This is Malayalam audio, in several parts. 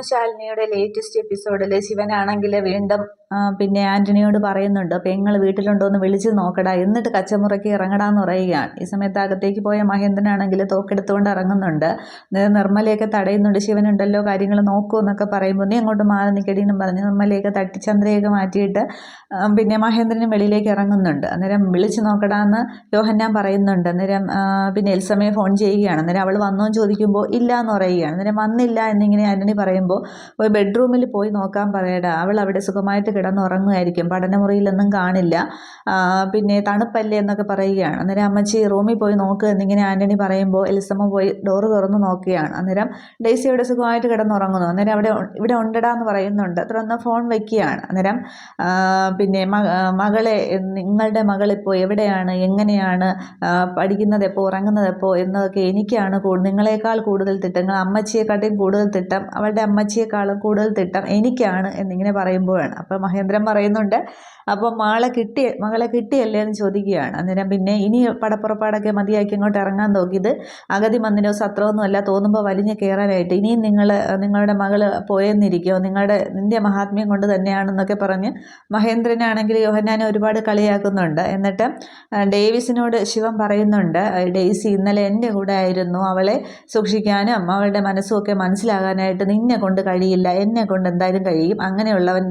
ശാലിനിയുടെ ലേറ്റസ്റ്റ് എപ്പിസോഡിൽ ശിവനാണെങ്കിൽ വീണ്ടും പിന്നെ ആൻ്റണിയോട് പറയുന്നുണ്ട് പെങ്ങൾ വീട്ടിലുണ്ടോ എന്ന് വിളിച്ച് നോക്കടാ, എന്നിട്ട് കച്ചമുറയ്ക്ക് ഇറങ്ങടാന്ന് പറയുകയാണ്. ഈ സമയത്ത് അകത്തേക്ക് പോയ മഹേന്ദ്രനാണെങ്കിൽ തോക്കെടുത്തുകൊണ്ട് ഇറങ്ങുന്നുണ്ട്. നിർമ്മലയൊക്കെ തടയുന്നുണ്ട്. ശിവനുണ്ടല്ലോ, കാര്യങ്ങൾ നോക്കൂ എന്നൊക്കെ പറയുമ്പോൾ നീ അങ്ങോട്ട് മാറി നിൽക്കടിയെന്നും പറഞ്ഞ് നിർമ്മലയൊക്കെ തട്ടി ചന്ദ്രയൊക്കെ മാറ്റിയിട്ട് പിന്നെ മഹേന്ദ്രനും വെളിയിലേക്ക് ഇറങ്ങുന്നുണ്ട്. അന്നേരം വിളിച്ച് നോക്കടാന്ന് യോഹന്നാൻ പറയുന്നുണ്ട്. അന്നേരം പിന്നെ എൽസമ്മയെ ഫോൺ ചെയ്യുകയാണ്. അന്നേരം അവൾ വന്നോ എന്ന് ചോദിക്കുമ്പോൾ ഇല്ല എന്ന് പറയുകയാണ്. അന്നേരം വന്നില്ല എന്നിങ്ങനെ ആൻ്റണി പറയുമ്പോൾ ഒരു ബെഡ്റൂമിൽ പോയി നോക്കാൻ പറയടാ, അവൾ അവിടെ സുഖമായിട്ട് കിടന്നുറങ്ങുമായിരിക്കും, പഠനമുറിയിലൊന്നും കാണില്ല, പിന്നെ തണുപ്പല്ലേ എന്നൊക്കെ പറയുകയാണ്. അന്നേരം അമ്മച്ചി റൂമിൽ പോയി നോക്കുക എന്നിങ്ങനെ ആൻ്റണി പറയുമ്പോൾ എലിസമ്മ പോയി ഡോറ് തുറന്ന് നോക്കുകയാണ്. അന്നേരം ഡെയ്സി അവിടെ സുഖമായിട്ട് കിടന്നുറങ്ങുന്നു. അന്നേരം ഇവിടെ ഉണ്ടടാ എന്ന് പറയുന്നുണ്ട്. തുടർന്ന് ഫോൺ വയ്ക്കുകയാണ്. അന്നേരം പിന്നെ മകളെ, നിങ്ങളുടെ മകളിപ്പോൾ എവിടെയാണ്, എങ്ങനെയാണ്, പഠിക്കുന്നത് എപ്പോൾ, ഉറങ്ങുന്നത് എപ്പോൾ എന്നതൊക്കെ എനിക്കാണ് നിങ്ങളെക്കാൾ കൂടുതൽ തിട്ടം, നിങ്ങൾ അമ്മച്ചിയെക്കാട്ടിയും കൂടുതൽ തിട്ടം, അവളുടെ അമ്മച്ചിയെക്കാളും കൂടുതൽ തിട്ടം എനിക്കാണ് എന്നിങ്ങനെ പറയുമ്പോഴാണ്. അപ്പോൾ മഹേന്ദ്രൻ പറയുന്നുണ്ട് അപ്പോൾ മകളെ കിട്ടിയല്ലേ എന്ന് ചോദിക്കുകയാണ്. അന്നേരം പിന്നെ ഇനി പടപ്പുറപ്പാടൊക്കെ മതിയാക്കി ഇങ്ങോട്ട് ഇറങ്ങാൻ നോക്കിയത് അഗതി മന്ദിരോ സത്രമൊന്നുമല്ല, തോന്നുമ്പോൾ വലിഞ്ഞ് കയറാനായിട്ട് ഇനിയും നിങ്ങളുടെ മകള് പോയെന്നിരിക്കുമോ, നിന്റെ മഹാത്മ്യം കൊണ്ട് തന്നെയാണെന്നൊക്കെ പറഞ്ഞ് മഹേന്ദ്രനാണെങ്കിൽ യോഹന്നാനെ ഒരുപാട് കളിയാക്കുന്നുണ്ട്. എന്നിട്ട് ഡേവിസിനോട് ശിവൻ പറയുന്നുണ്ട് ഡെയ്സി ഇന്നലെ എൻ്റെ കൂടെ ആയിരുന്നു, അവളെ സൂക്ഷിക്കാനും അവളുടെ മനസ്സും ഒക്കെ മനസ്സിലാകാനായിട്ട് നിന്നെ കൊണ്ട് കഴിയില്ല, എന്നെ കൊണ്ട് എന്തായാലും കഴിയും, അങ്ങനെയുള്ളവൻ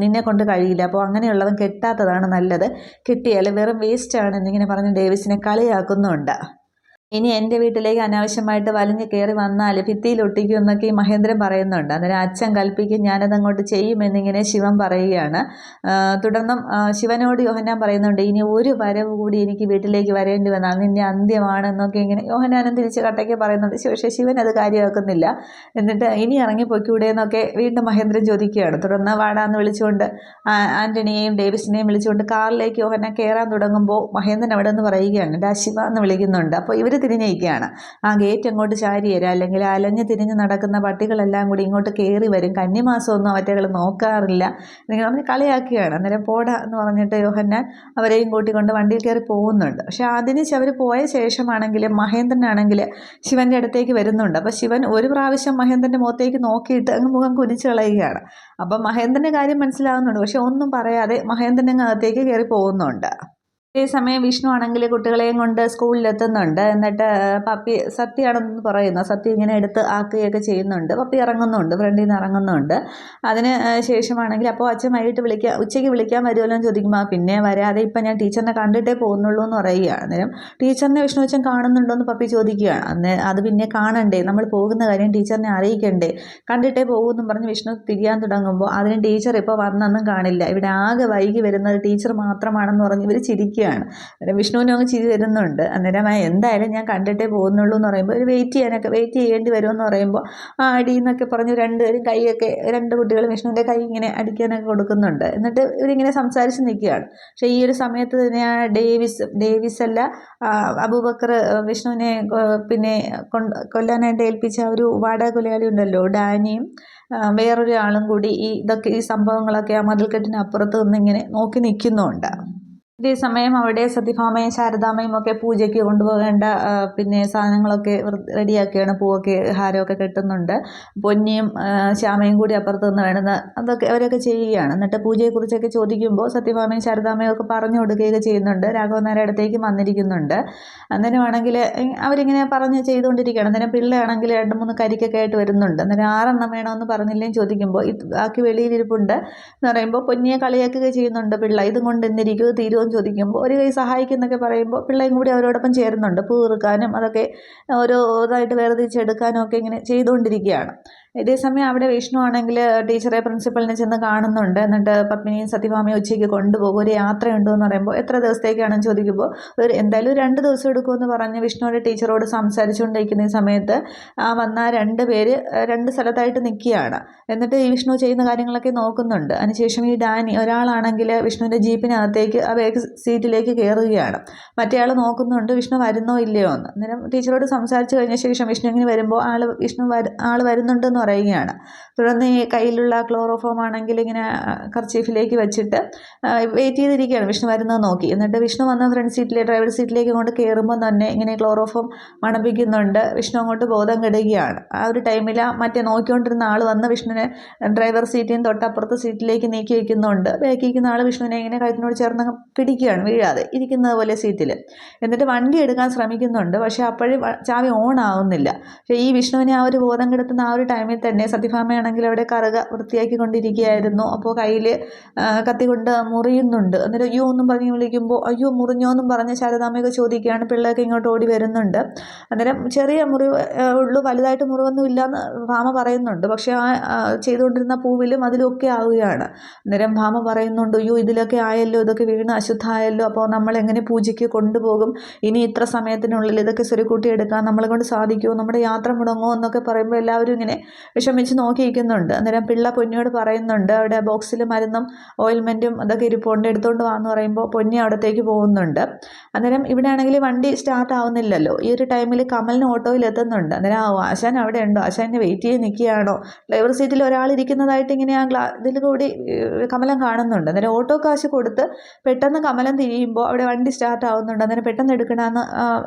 നിന്നെ കൊണ്ട് കഴിയില്ല, അപ്പോൾ അങ്ങനെയുള്ളവൻ കെട്ടാത്തതാണ് നല്ലത്, കിട്ടിയാൽ വെറും വേസ്റ്റാണ് എന്നിങ്ങനെ പറഞ്ഞ് ഡേവിസിനെ കളിയാക്കുന്നുണ്ട്. ഇനി എൻ്റെ വീട്ടിലേക്ക് അനാവശ്യമായിട്ട് വലിഞ്ഞ് കയറി വന്നാൽ ഭിത്തിയിൽ ഒട്ടിക്കും എന്നൊക്കെ ഈ മഹേന്ദ്രൻ പറയുന്നുണ്ട്. അന്നേരം അച്ഛൻ കൽപ്പിക്കും, ഞാനതങ്ങോട്ട് ചെയ്യുമെന്നിങ്ങനെ ശിവൻ പറയുകയാണ്. തുടർന്നും ശിവനോട് യോഹന്നാൻ പറയുന്നുണ്ട് ഇനി ഒരു വരവ് കൂടി എനിക്ക് വീട്ടിലേക്ക് വരേണ്ടി വന്നാൽ നിൻ്റെ അന്ത്യമാണ് എന്നൊക്കെ ഇങ്ങനെ യോഹന്നാനും തിരിച്ച് കട്ടയ്ക്ക് പറയുന്നുണ്ട്. പക്ഷേ ശിവൻ അത് കാര്യമാക്കുന്നില്ല. എന്നിട്ട് ഇനി ഇറങ്ങി പൊയ്ക്കൂടെ എന്നൊക്കെ വീണ്ടും മഹേന്ദ്രൻ ചോദിക്കുകയാണ്. തുടർന്ന് വാടാന്ന് വിളിച്ചുകൊണ്ട് ആൻ്റണിയെയും ഡേവിസിനെയും വിളിച്ചുകൊണ്ട് കാറിലേക്ക് യോഹന്നാൻ കയറാൻ തുടങ്ങുമ്പോൾ മഹേന്ദ്രൻ അവിടെ നിന്ന് പറയുകയാണ് ഡാ ശിവ എന്ന് വിളിക്കുന്നുണ്ട്. അപ്പോൾ ഇവർ തിരിഞ്ഞിരിക്കുകയാണ്. ആ ഗേറ്റ് അങ്ങോട്ട് ചാരി തരാം, അല്ലെങ്കിൽ അലഞ്ഞ് തിരിഞ്ഞ് നടക്കുന്ന പട്ടികളെല്ലാം കൂടി ഇങ്ങോട്ട് കയറി വരും, കന്നിമാസമൊന്നും അവറ്റകൾ നോക്കാറില്ല നിങ്ങൾ പറഞ്ഞ് കളിയാക്കുകയാണ്. അന്നേരം പോടാ എന്ന് പറഞ്ഞിട്ട് യോഹന്നാൻ അവരെയും കൂട്ടിക്കൊണ്ട് വണ്ടിയിൽ കയറി പോകുന്നുണ്ട്. പക്ഷെ അതിന് അവർ പോയ ശേഷമാണെങ്കിൽ മഹേന്ദ്രനാണെങ്കിൽ ശിവൻ്റെ അടുത്തേക്ക് വരുന്നുണ്ട്. അപ്പോൾ ശിവൻ ഒരു പ്രാവശ്യം മഹേന്ദ്രൻ്റെ മുഖത്തേക്ക് നോക്കിയിട്ട് അങ്ങ് മുഖം കുനിച്ച് കളയുകയാണ്. അപ്പം മഹേന്ദ്രൻ്റെ കാര്യം മനസ്സിലാവുന്നുണ്ട്. പക്ഷെ ഒന്നും പറയാതെ മഹേന്ദ്രൻ അകത്തേക്ക് കയറി പോകുന്നുണ്ട്. ഈ സമയം വിഷ്ണു ആണെങ്കിൽ കുട്ടികളെയും കൊണ്ട് സ്കൂളിലെത്തുന്നുണ്ട്. എന്നിട്ട് പപ്പി സത്യമാണെന്ന് പറയുന്നു. സത്യം ഇങ്ങനെ എടുത്ത് ആക്കുകയൊക്കെ ചെയ്യുന്നുണ്ട്. പപ്പി ഇറങ്ങുന്നുണ്ട്, ഫ്രണ്ടിൽ നിന്ന് ഇറങ്ങുന്നുണ്ട്. അതിന് ശേഷമാണെങ്കിൽ അപ്പോൾ അച്ഛൻ വൈകിട്ട് ഉച്ചയ്ക്ക് വിളിക്കാൻ വരുമല്ലോ എന്ന് ചോദിക്കുമ്പോൾ പിന്നെ വരാതെ ഇപ്പം ഞാൻ ടീച്ചറിനെ കണ്ടിട്ടേ പോകുന്നുള്ളൂ എന്ന് പറയുകയാണ്. അന്നേരം ടീച്ചറിനെ വിഷ്ണു അച്ഛൻ കാണുന്നുണ്ടോ എന്ന് പപ്പി ചോദിക്കുകയാണ്. അത് പിന്നെ കാണണ്ടേ, നമ്മൾ പോകുന്ന കാര്യം ടീച്ചറിനെ അറിയിക്കണ്ടേ, കണ്ടിട്ടേ പോകുമെന്നും പറഞ്ഞ് വിഷ്ണു തിരിയാൻ തുടങ്ങുമ്പോൾ അതിന് ടീച്ചർ ഇപ്പോൾ വന്നൊന്നും കാണില്ല, ഇവിടെ ആകെ വൈകി വരുന്നത് ടീച്ചർ മാത്രമാണെന്ന് പറഞ്ഞ് ഇവർ ചിരിക്കുകയാണ്. അന്നേരം വിഷ്ണുവിനും അങ്ങ് ചിരി വരുന്നുണ്ട്. അന്നേരം എന്തായാലും ഞാൻ കണ്ടിട്ടേ പോകുന്നുള്ളൂ എന്ന് പറയുമ്പോൾ ഒരു വെയിറ്റ് ചെയ്യേണ്ടി വരുമെന്ന് പറയുമ്പോൾ അടി എന്നൊക്കെ പറഞ്ഞ് രണ്ടുപേരും കൈയൊക്കെ, രണ്ട് കുട്ടികളും വിഷ്ണുവിൻ്റെ കൈ ഇങ്ങനെ അടിക്കാനൊക്കെ കൊടുക്കുന്നുണ്ട്. എന്നിട്ട് ഇവരിങ്ങനെ സംസാരിച്ച് നിൽക്കുകയാണ്. പക്ഷേ ഈ ഒരു സമയത്ത് തന്നെ ഡേവിസ് അല്ല അബൂബക്കർ വിഷ്ണുവിനെ പിന്നെ കൊല്ലാനായിട്ട് ഏൽപ്പിച്ച ഒരു വാടക കൊലയാളി ഉണ്ടല്ലോ, ഡാനിയും വേറൊരു ആളും കൂടി ഈ സംഭവങ്ങളൊക്കെ ആ മതിൽക്കെട്ടിനപ്പുറത്ത് നിന്നിങ്ങനെ നോക്കി നിൽക്കുന്നുണ്ട്. ഇതേ സമയം അവിടെ സത്യഭാമയും ശാരദാമ്മയും ഒക്കെ പൂജയ്ക്ക് കൊണ്ടുപോകേണ്ട പിന്നെ സാധനങ്ങളൊക്കെ റെഡിയാക്കുകയാണ്. പൂവൊക്കെ ഹാരമൊക്കെ കെട്ടുന്നുണ്ട്. പൊന്നിയും ശ്യാമയും കൂടി അപ്പുറത്ത് നിന്ന് വേണ്ടുന്ന അതൊക്കെ അവരൊക്കെ ചെയ്യുകയാണ്. എന്നിട്ട് പൂജയെക്കുറിച്ചൊക്കെ ചോദിക്കുമ്പോൾ സത്യഭാമയും ശാരദാമ്മയും ഒക്കെ പറഞ്ഞു കൊടുക്കുകയൊക്കെ ചെയ്യുന്നുണ്ട്. രാഘവൻ നായരുടെ അടുത്തേക്ക് വന്നിരിക്കുന്നുണ്ട്. അന്നേരമാണെങ്കിൽ അവരിങ്ങനെ പറഞ്ഞ് ചെയ്തുകൊണ്ടിരിക്കുകയാണ്. അന്നേരം പിള്ളയാണെങ്കിൽ 2-3 കരിക്കൊക്കെ ആയിട്ട് വരുന്നുണ്ട്. അന്നേരം 6 വേണമെന്ന് പറഞ്ഞില്ലേന്ന് ചോദിക്കുമ്പോൾ ബാക്കി വെളിയിലിരിപ്പുണ്ട് എന്ന് പറയുമ്പോൾ പൊന്നിയെ കളിയാക്കുക ചെയ്യുന്നുണ്ട് പിള്ള. ഇതും കൊണ്ട് ഇന്നിരിക്കും, തീരുമെന്ന് ചോദിക്കുമ്പോൾ ഒരു കൈ സഹായിക്കുന്നൊക്കെ പറയുമ്പോൾ പിള്ളയും കൂടി അവരോടൊപ്പം ചേരുന്നുണ്ട്. പൂ ഇറുക്കാനും അതൊക്കെ ഓരോ ഇതായിട്ട് വേർതിരിച്ചെടുക്കാനും ഒക്കെ ഇങ്ങനെ ചെയ്തുകൊണ്ടിരിക്കുകയാണ്. ഇതേസമയം അവിടെ വിഷ്ണു ആണെങ്കിൽ ടീച്ചറെ പ്രിൻസിപ്പലിനെ ചെന്ന് കാണുന്നുണ്ട്. എന്നിട്ട് പത്മിനിയും സത്യഭാമയും ഉച്ചയ്ക്ക് കൊണ്ടുപോകും, ഒരു യാത്രയുണ്ടോ എന്ന് പറയുമ്പോൾ എത്ര ദിവസത്തേക്കാണെന്ന് ചോദിക്കുമ്പോൾ എന്തായാലും 2 ദിവസം എടുക്കുമെന്ന് പറഞ്ഞ് വിഷ്ണുവിൻ്റെ ടീച്ചറോട് സംസാരിച്ചുകൊണ്ടിരിക്കുന്ന സമയത്ത് വന്ന 2 പേര് 2 സ്ഥലത്തായിട്ട് നിൽക്കുകയാണ്. എന്നിട്ട് ഈ വിഷ്ണു ചെയ്യുന്ന കാര്യങ്ങളൊക്കെ നോക്കുന്നുണ്ട്. അതിനുശേഷം ഈ ഡാനി ഒരാളാണെങ്കിൽ വിഷ്ണുവിൻ്റെ ജീപ്പിനകത്തേക്ക് ആ ബാക്ക് സീറ്റിലേക്ക് കയറുകയാണ്. മറ്റേ ആൾ നോക്കുന്നുണ്ട് വിഷ്ണു വരുന്നോ ഇല്ലയോ എന്ന്. അന്നേരം ടീച്ചറോട് സംസാരിച്ച് കഴിഞ്ഞ ശേഷം വിഷ്ണു ഇങ്ങനെ വരുമ്പോൾ ആൾ വരുന്നുണ്ടെന്ന് പറയുകയാണ്. തുടർന്ന് ഈ കയ്യിലുള്ള ക്ലോറോഫോം ആണെങ്കിൽ ഇങ്ങനെ കർച്ചീഫിലേക്ക് വെച്ചിട്ട് വെയിറ്റ് ചെയ്തിരിക്കുകയാണ് വിഷ്ണു വരുന്നത് നോക്കി. എന്നിട്ട് വിഷ്ണു വന്ന ഫ്രണ്ട് സീറ്റിലെ ഡ്രൈവർ സീറ്റിലേക്ക് അങ്ങോട്ട് കയറുമ്പോൾ തന്നെ ഇങ്ങനെ ക്ലോറോഫോം മണപ്പിക്കുന്നുണ്ട്. വിഷ്ണു അങ്ങോട്ട് ബോധം കെടുകയാണ്. ആ ഒരു ടൈമിൽ മറ്റേ നോക്കിക്കൊണ്ടിരുന്ന ആൾ വന്ന് വിഷ്ണുവിനെ ഡ്രൈവർ സീറ്റിൽ നിന്ന് തൊട്ടപ്പുറത്ത് സീറ്റിലേക്ക് നീക്കി വയ്ക്കുന്നുണ്ട്. ബാക്കി ഇരിക്കുന്ന ആൾ വിഷ്ണുവിനെ ഇങ്ങനെ കഴുത്തിനോട് ചേർന്ന് പിടിക്കുകയാണ്, വീഴാതെ ഇരിക്കുന്നത് പോലെ സീറ്റിൽ. എന്നിട്ട് വണ്ടി എടുക്കാൻ ശ്രമിക്കുന്നുണ്ട്. പക്ഷേ അപ്പോഴും ചാവി ഓൺ ആവുന്നില്ല. പക്ഷേ ഈ വിഷ്ണുവിനെ ആ ഒരു ബോധം കെടുത്തുന്ന ആ ഒരു ടൈമിൽ തന്നെ സത്യഭാമയാണെങ്കിൽ അവിടെ കറുക വൃത്തിയാക്കിക്കൊണ്ടിരിക്കുകയായിരുന്നു. അപ്പോൾ കയ്യിൽ കത്തി കൊണ്ട് മുറിയുന്നുണ്ട്. എന്നിട്ട് അയ്യോ എന്നും പറഞ്ഞ് വിളിക്കുമ്പോൾ അയ്യോ മുറിഞ്ഞോ എന്നും പറഞ്ഞ് ശാരദാമ്മയൊക്കെ ചോദിക്കുകയാണ്. പിള്ളേർക്ക് ഇങ്ങോട്ട് ഓടി വരുന്നുണ്ട്. അന്നേരം ചെറിയ മുറിവ് ഉള്ളൂ, വലുതായിട്ട് മുറിവൊന്നും ഇല്ലയെന്ന് ഭാമ പറയുന്നുണ്ട്. പക്ഷേ ആ ചെയ്തുകൊണ്ടിരുന്ന പൂവിലും അതിലൊക്കെ ആവുകയാണ്. അന്നേരം ഭാമ പറയുന്നുണ്ട് അയ്യോ ഇതിലൊക്കെ ആയല്ലോ, ഇതൊക്കെ വീണ് അശുദ്ധമായല്ലോ, അപ്പോൾ നമ്മൾ എങ്ങനെ പൂജയ്ക്ക് കൊണ്ടുപോകും, ഇനി ഇത്ര സമയത്തിനുള്ളിൽ ഇതൊക്കെ സ്വരുക്കൂട്ടി എടുക്കാൻ നമ്മളെ കൊണ്ട് സാധിക്കുമോ, നമ്മുടെ യാത്ര മുടങ്ങുമോ എന്നൊക്കെ പറയുമ്പോൾ എല്ലാവരും ഇങ്ങനെ വിഷമിച്ച് നോക്കിയിരിക്കുന്നുണ്ട്. അന്നേരം പിള്ള പൊന്നിയോട് പറയുന്നുണ്ട് അവിടെ ബോക്സിൽ മരുന്നും ഓയിൽമെൻറ്റും അതൊക്കെ ഇരിപ്പുണ്ട്, എടുത്തുകൊണ്ട് വാന്ന് പറയുമ്പോൾ പൊന്നി അവിടത്തേക്ക് പോകുന്നുണ്ട്. അന്നേരം ഇവിടെ ആണെങ്കിൽ വണ്ടി സ്റ്റാർട്ട് ആവുന്നില്ലല്ലോ. ഈ ഒരു ടൈമിൽ കമലിന് ഓട്ടോയിൽ എത്തുന്നുണ്ട്. അന്നേരം ആശാൻ അവിടെ ഉണ്ടോ, ആശാനെ വെയിറ്റ് ചെയ്ത് നിൽക്കുകയാണോ, ഡ്രൈവർ സീറ്റിൽ ഒരാൾ ഇരിക്കുന്നതായിട്ട് ഇങ്ങനെ ആ ഇതിൽ കൂടി കമലം കാണുന്നുണ്ട്. അന്നേരം ഓട്ടോ കാശ് കൊടുത്ത് പെട്ടെന്ന് കമലം തിരിയുമ്പോൾ അവിടെ വണ്ടി സ്റ്റാർട്ട് ആവുന്നുണ്ട്. അന്നേരം പെട്ടെന്ന് എടുക്കണമെന്ന്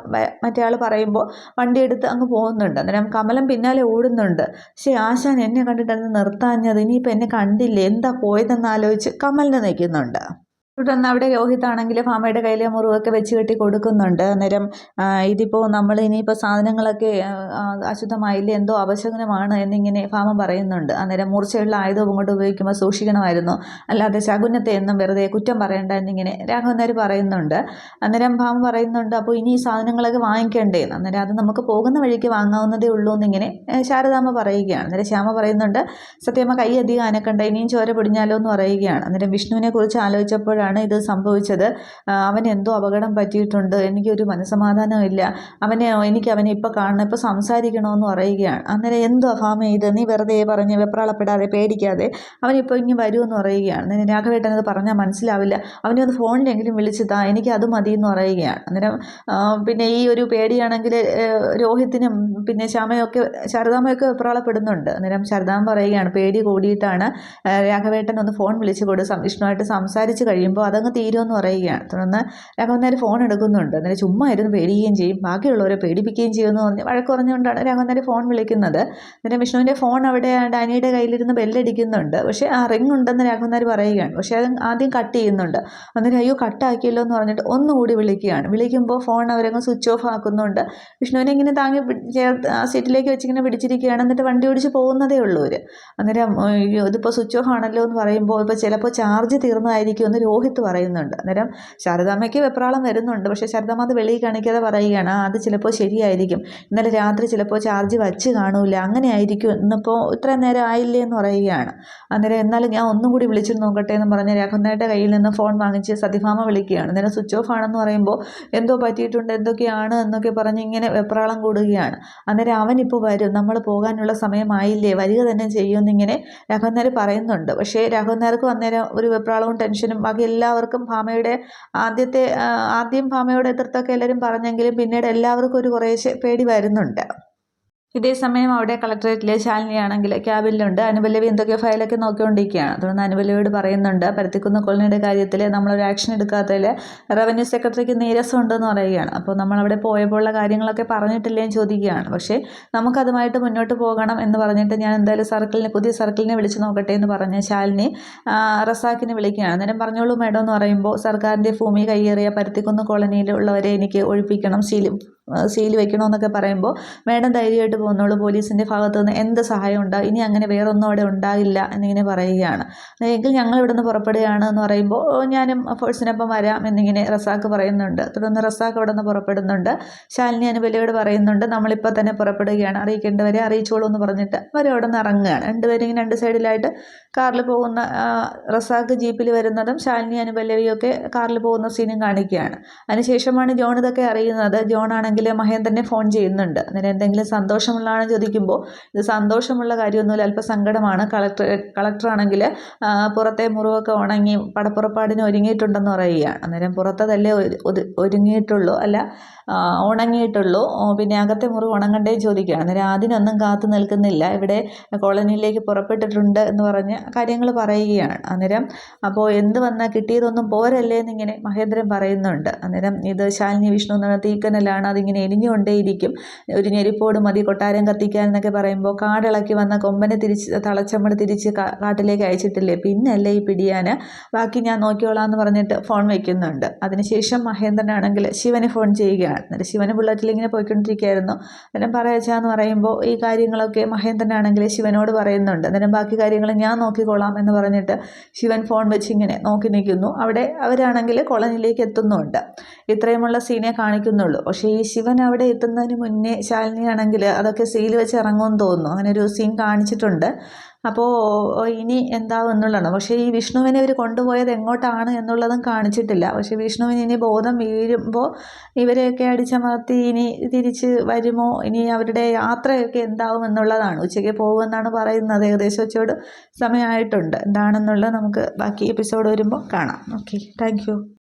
മറ്റേ ആൾ പറയുമ്പോൾ വണ്ടി എടുത്ത് അങ്ങ് പോകുന്നുണ്ട്. അന്നേരം കമലം പിന്നാലെ ഓടുന്നുണ്ട്. പക്ഷേ ആശാൻ എന്നെ കണ്ടിട്ടൊന്ന് നിർത്താഞ്ഞത്, ഇനിയിപ്പോൾ എന്നെ കണ്ടില്ലേ എന്താ പോയതെന്ന് ആലോചിച്ച് കമലിന് നിൽക്കുന്നുണ്ട്. തുടർന്ന് അവിടെ രോഹിത്താണെങ്കിൽ ഭാമയുടെ കയ്യിലെ മുറിവൊക്കെ വെച്ച് കെട്ടി കൊടുക്കുന്നുണ്ട്. അന്നേരം ഇതിപ്പോൾ നമ്മൾ ഇനിയിപ്പോൾ സാധനങ്ങളൊക്കെ അശുദ്ധമായില്ലേ, എന്തോ അപശകുനമാണ് എന്നിങ്ങനെ ഭാമ പറയുന്നുണ്ട്. അന്നേരം മൂർച്ചയുള്ള ആയുധം ഇങ്ങോട്ട് ഉപയോഗിക്കുമ്പോൾ സൂക്ഷിക്കണമായിരുന്നു, അല്ലാതെ ശകുനത്തെ എന്നും വെറുതെ കുറ്റം പറയണ്ട എന്നിങ്ങനെ രാഘവൻ നായർ പറയുന്നുണ്ട്. അന്നേരം ഭാമ പറയുന്നുണ്ട് അപ്പോൾ ഇനി ഈ സാധനങ്ങളൊക്കെ വാങ്ങിക്കണ്ടേ, അന്നേരം അത് നമുക്ക് പോകുന്ന വഴിക്ക് വാങ്ങാവുന്നതേ ഉള്ളൂ എന്നിങ്ങനെ ശാരദാമ്മ പറയുകയാണ്. അന്നേരം ശ്യാമ പറയുന്നുണ്ട് സത്യമ്മ കൈ അധികം അനക്കണ്ട, ഇനിയും ചോര പിടിഞ്ഞാലോ എന്ന് പറയുകയാണ്. അന്നേരം വിഷ്ണുവിനെ കുറിച്ച് ആലോചിച്ചപ്പോഴാണ് ഇത് സംഭവിച്ചത്. അവന് എന്തോ അപകടം പറ്റിയിട്ടുണ്ട്, എനിക്കൊരു മനസ്സമാധാനമില്ല, എനിക്ക് അവനെ ഇപ്പോൾ കാണണം, ഇപ്പോൾ സംസാരിക്കണമെന്ന് പറയുകയാണ്. അന്നേരം എന്തോ ഭാമ ഇത്, നീ വെറുതെ പറഞ്ഞ് വെപ്രാളപ്പെടാതെ പേടിക്കാതെ, അവനിപ്പോൾ ഇങ്ങനെ വരുമെന്ന് പറയുകയാണ്. അന്നേരം രാഘവേട്ടൻ അത് പറഞ്ഞാൽ മനസ്സിലാവില്ല, അവനെ ഒന്ന് ഫോണിലെങ്കിലും വിളിച്ചു താ, എനിക്ക് അത് മതി എന്ന് പറയുകയാണ്. അന്നേരം പിന്നെ ഈ ഒരു പേടിയാണെങ്കിൽ രോഹിത്തിനും പിന്നെ ശ്യാമയൊക്കെ ശാരദാമ്മയൊക്കെ വെപ്രാളപ്പെടുന്നുണ്ട്. അന്നേരം ശാരദാമ്മ പറയുകയാണ് പേടി കൂടിയിട്ടാണ്, രാഘവേട്ടൻ ഒന്ന് ഫോൺ വിളിച്ചു കൊടുക്കും, വിഷ്ണുവായിട്ട് സംസാരിച്ച് കഴിയുമ്പോൾ അതങ്ങ് തീരുമെന്ന് പറയുകയാണ്. തുടർന്ന് രാഘവൻ നായർ ഫോൺ എടുക്കുന്നുണ്ട്. അന്നേരം ചുമ്മാ ഇരുന്ന് പേടിക്കുകയും ചെയ്യും, ബാക്കിയുള്ളവരെ പേടിപ്പിക്കുകയും ചെയ്യുമെന്ന് പറഞ്ഞ് വഴക്ക് പറഞ്ഞുകൊണ്ടാണ് രാഘവൻ നായർ ഫോൺ വിളിക്കുന്നത്. അന്നേരം വിഷ്ണുവിൻ്റെ ഫോൺ അവിടെ ഡാനിയുടെ കയ്യിലിരുന്ന് ബെല്ലടിക്കുന്നുണ്ട്. പക്ഷേ ആ റിംഗ് ഉണ്ടെന്ന് രാഘവൻ നായർ പറയുകയാണ്. പക്ഷേ അത് ആദ്യം കട്ട് ചെയ്യുന്നുണ്ട്. അന്നേരം അയ്യോ കട്ടാക്കിയല്ലോ എന്ന് പറഞ്ഞിട്ട് ഒന്നുകൂടി വിളിക്കുകയാണ്. വിളിക്കുമ്പോൾ ഫോൺ അവരങ്ങ് സ്വിച്ച് ഓഫ് ആക്കുന്നുണ്ട്. വിഷ്ണുവിനെ ഇങ്ങനെ താങ്ങി ചേർത്ത് ആ സീറ്റിലേക്ക് വെച്ചിങ്ങനെ പിടിച്ചിരിക്കുകയാണ്. എന്നിട്ട് വണ്ടി ഓടിച്ച് പോകുന്നതേ ഉള്ളൂ അവർ. അന്നേരം ഇതിപ്പോൾ സ്വിച്ച് ഓഫ് ആണല്ലോ എന്ന് പറയുമ്പോൾ ഇപ്പോൾ ചിലപ്പോൾ ചാർജ് തീർന്നതായിരിക്കും എന്ന് രോഹിത്ത് പറയുന്നുണ്ട്. അന്നേരം ശാരദാമ്മയ്ക്ക് വെപ്രാളം വരുന്നുണ്ട്. പക്ഷേ ശാരദാമ്മ അത് വെളിയിൽ കാണിക്കാതെ പറയുകയാണ് അത് ചിലപ്പോൾ ശരിയായിരിക്കും, ഇന്നലെ രാത്രി ചിലപ്പോൾ ചാർജ് വച്ച് കാണൂല, അങ്ങനെ ആയിരിക്കും, ഇന്നിപ്പോൾ ഇത്ര നേരം ആയില്ലേ എന്ന് പറയുകയാണ്. അന്നേരം എന്നാലും ഞാൻ ഒന്നും കൂടി വിളിച്ചിട്ട് നോക്കട്ടെ എന്ന് പറഞ്ഞ് രാഘവനായുടെ കയ്യിൽ നിന്ന് ഫോൺ വാങ്ങിച്ച് സത്യഭാമ വിളിക്കുകയാണ്. അന്നേരം സ്വിച്ച് ഓഫ് ആണെന്ന് പറയുമ്പോൾ എന്തോ പറ്റിയിട്ടുണ്ട്, എന്തൊക്കെയാണ് എന്നൊക്കെ പറഞ്ഞ് ഇങ്ങനെ വെപ്രാളം കൂടുകയാണ്. അന്നേരം അവനിപ്പോൾ വരും, നമ്മൾ പോകാനുള്ള സമയമായില്ലേ, വരിക തന്നെ ചെയ്യുമെന്നിങ്ങനെ രാഘവൻ നായർ പറയുന്നുണ്ട്. പക്ഷേ രാഘവൻ നായർക്ക് അന്നേരം ഒരു വെപ്രാളവും ടെൻഷനും ബാക്കി എല്ലാവർക്കും ഭാമയുടെ ആദ്യം ഭാമയോട് എതിർത്തൊക്കെ എല്ലാവരും പറഞ്ഞെങ്കിലും പിന്നീട് എല്ലാവർക്കും ഒരു കുറേശ്ശെ പേടി വരുന്നുണ്ട്. ഇതേ സമയം അവിടെ കളക്ടറേറ്റിലെ ശാലിനിയാണെങ്കിൽ ക്യാബിനിലുണ്ട്. അനുപല്ലവി എന്തൊക്കെയോ ഫയലൊക്കെ നോക്കിക്കൊണ്ടിരിക്കുകയാണ്. തുടർന്ന് അനുപല്ലവിയോട് പറയുന്നുണ്ട് പരുത്തിക്കുന്ന് കോളനിയുടെ കാര്യത്തിൽ നമ്മളൊരു ആക്ഷൻ എടുക്കാത്തതിൽ റവന്യൂ സെക്രട്ടറിക്ക് നീരസം ഉണ്ടെന്ന് പറയുകയാണ്. അപ്പോൾ നമ്മളവിടെ പോയപ്പോഴുള്ള കാര്യങ്ങളൊക്കെ പറഞ്ഞിട്ടില്ലേ എന്ന് ചോദിക്കുകയാണ്. പക്ഷേ നമുക്കതുമായിട്ട് മുന്നോട്ട് പോകണം എന്ന് പറഞ്ഞിട്ട് ഞാൻ എന്തായാലും പുതിയ സർക്കിളിനെ വിളിച്ച് നോക്കട്ടെ എന്ന് പറഞ്ഞ് ശാലിനി റസാക്കിനെ വിളിക്കുകയാണ്. അന്നേരം പറഞ്ഞോളൂ മേഡം എന്ന് പറയുമ്പോൾ സർക്കാരിൻ്റെ ഭൂമി കയ്യേറിയ പരുത്തിക്കുന്ന് കോളനിയിലുള്ളവരെ എനിക്ക് ഒഴിപ്പിക്കണം, സീൽ വെക്കണമെന്നൊക്കെ പറയുമ്പോൾ മേഡം ധൈര്യമായിട്ട് പോകുന്നുള്ളൂ, പോലീസിൻ്റെ ഭാഗത്തു നിന്ന് എന്ത് സഹായം ഉണ്ടാകും, ഇനി അങ്ങനെ വേറൊന്നും അവിടെ ഉണ്ടാകില്ല എന്നിങ്ങനെ പറയുകയാണ്. എങ്കിൽ ഞങ്ങൾ ഇവിടെ നിന്ന് പുറപ്പെടുകയാണ് എന്ന് പറയുമ്പോൾ ഞാനും ഫോഴ്സിനൊപ്പം വരാം എന്നിങ്ങനെ റസാക്ക് പറയുന്നുണ്ട്. തുടർന്ന് റസാക്ക് അവിടെ നിന്ന് പുറപ്പെടുന്നുണ്ട്. ശാലിനി അനുപല്ലയോട് പറയുന്നുണ്ട് നമ്മളിപ്പോൾ തന്നെ പുറപ്പെടുകയാണ്, അറിയിക്കേണ്ടവരെ അറിയിച്ചോളൂ എന്ന് പറഞ്ഞിട്ട് അവർ അവിടെ നിന്ന് ഇറങ്ങുകയാണ്. രണ്ടുപേരും ഇങ്ങനെ രണ്ട് സൈഡിലായിട്ട് കാറിൽ പോകുന്ന റസാക്ക് ജീപ്പിൽ വരുന്നതും ശാലിനി അനുപല്ലവിയൊക്കെ കാറിൽ പോകുന്ന സീനും കാണിക്കുകയാണ്. അതിനുശേഷമാണ് ജോൺ ഇതൊക്കെ അറിയുന്നത്. ജോൺ ആണെങ്കിൽ മഹേന്ദ്രനെ ഫോൺ ചെയ്യുന്നുണ്ട്. അന്നേരം എന്തെങ്കിലും സന്തോഷമുള്ളതാണെന്ന് ചോദിക്കുമ്പോൾ ഇത് സന്തോഷമുള്ള കാര്യമൊന്നുമില്ല, അല്പം സങ്കടമാണ്. കളക്ടറാണെങ്കിൽ പുറത്തെ മുറിവൊക്കെ ഉണങ്ങി പടപ്പുറപ്പാടിന് ഒരുങ്ങിയിട്ടുണ്ടെന്ന് പറയുകയാണ്. അന്നേരം പുറത്തതല്ലേ ഒരുങ്ങിയിട്ടുള്ളൂ, അല്ല ഉണങ്ങിയിട്ടുള്ളൂ, പിന്നെ അകത്തെ മുറി ഉണങ്ങണ്ടേ ചോദിക്കുകയാണ്. അന്നേരം അതിനൊന്നും കാത്തു നിൽക്കുന്നില്ല, ഇവിടെ കോളനിയിലേക്ക് പുറപ്പെട്ടിട്ടുണ്ട് എന്ന് പറഞ്ഞ് കാര്യങ്ങൾ പറയുകയാണ്. അന്നേരം അപ്പോൾ എന്ത് വന്നാൽ കിട്ടിയതൊന്നും പോരല്ലേ എന്നിങ്ങനെ മഹേന്ദ്രൻ പറയുന്നുണ്ട്. അന്നേരം ഇത് ശാലിനി വിഷ്ണു എന്ന് പറഞ്ഞ തീക്കനലാണ്, അതിങ്ങനെ എരിഞ്ഞുകൊണ്ടേയിരിക്കും, ഒരു ഞെരിപ്പോട് മതി കൊട്ടാരം കത്തിക്കാൻ എന്നൊക്കെ പറയുമ്പോൾ കാടിളക്കി വന്ന കൊമ്പനെ തളച്ചമ്മൾ തിരിച്ച് കാട്ടിലേക്ക് അയച്ചിട്ടില്ലേ, പിന്നല്ലേ ഈ പിടിയാന്, ബാക്കി ഞാൻ നോക്കിയോളാം എന്ന് പറഞ്ഞിട്ട് ഫോൺ വയ്ക്കുന്നുണ്ട്. അതിനുശേഷം മഹേന്ദ്രനാണെങ്കിൽ ശിവന് ഫോൺ ചെയ്യുകയാണ്. എന്നിട്ട് ശിവന് ബുള്ളറ്റിൽ ഇങ്ങനെ പോയിക്കൊണ്ടിരിക്കുകയായിരുന്നു. അന്നേരം പറയച്ചാന്ന് പറയുമ്പോൾ ഈ കാര്യങ്ങളൊക്കെ മഹേന്ദ്രനാണെങ്കിൽ ശിവനോട് പറയുന്നുണ്ട്. അന്നേരം ബാക്കി കാര്യങ്ങൾ ഞാൻ നോക്കിക്കോളാം എന്ന് പറഞ്ഞിട്ട് ശിവൻ ഫോൺ വെച്ച് ഇങ്ങനെ നോക്കി നിൽക്കുന്നു. അവിടെ അവരാണെങ്കിൽ കോളനിയിലേക്ക് എത്തുന്നുണ്ട്. ഇത്രയുമുള്ള സീനെ കാണിക്കുന്നുള്ളൂ. പക്ഷേ ഈ ശിവൻ അവിടെ എത്തുന്നതിന് മുന്നേ ശാലിനിയാണെങ്കിൽ അതൊക്കെ സീൽ വെച്ച് ഇറങ്ങുമെന്ന് തോന്നുന്നു, അങ്ങനെ ഒരു സീൻ കാണിച്ചിട്ടുണ്ട്. അപ്പോൾ ഇനി എന്താവും എന്നുള്ളതാണ്. പക്ഷേ ഈ വിഷ്ണുവിനെ ഇവർ കൊണ്ടുപോയത് എങ്ങോട്ടാണ് എന്നുള്ളതും കാണിച്ചിട്ടില്ല. പക്ഷേ വിഷ്ണുവിന് ഇനി ബോധം വീഴുമ്പോൾ ഇവരെയൊക്കെ അടിച്ചമർത്തി ഇനി തിരിച്ച് വരുമോ, ഇനി അവരുടെ യാത്രയൊക്കെ എന്താവും എന്നുള്ളതാണ്. ഉച്ചയ്ക്ക് പോകുമെന്നാണ് പറയുന്നത്, ഏകദേശം ഉച്ചയോട് സമയമായിട്ടുണ്ട്. എന്താണെന്നുള്ളത് നമുക്ക് ബാക്കി എപ്പിസോഡ് വരുമ്പോൾ കാണാം. Okay, thank you.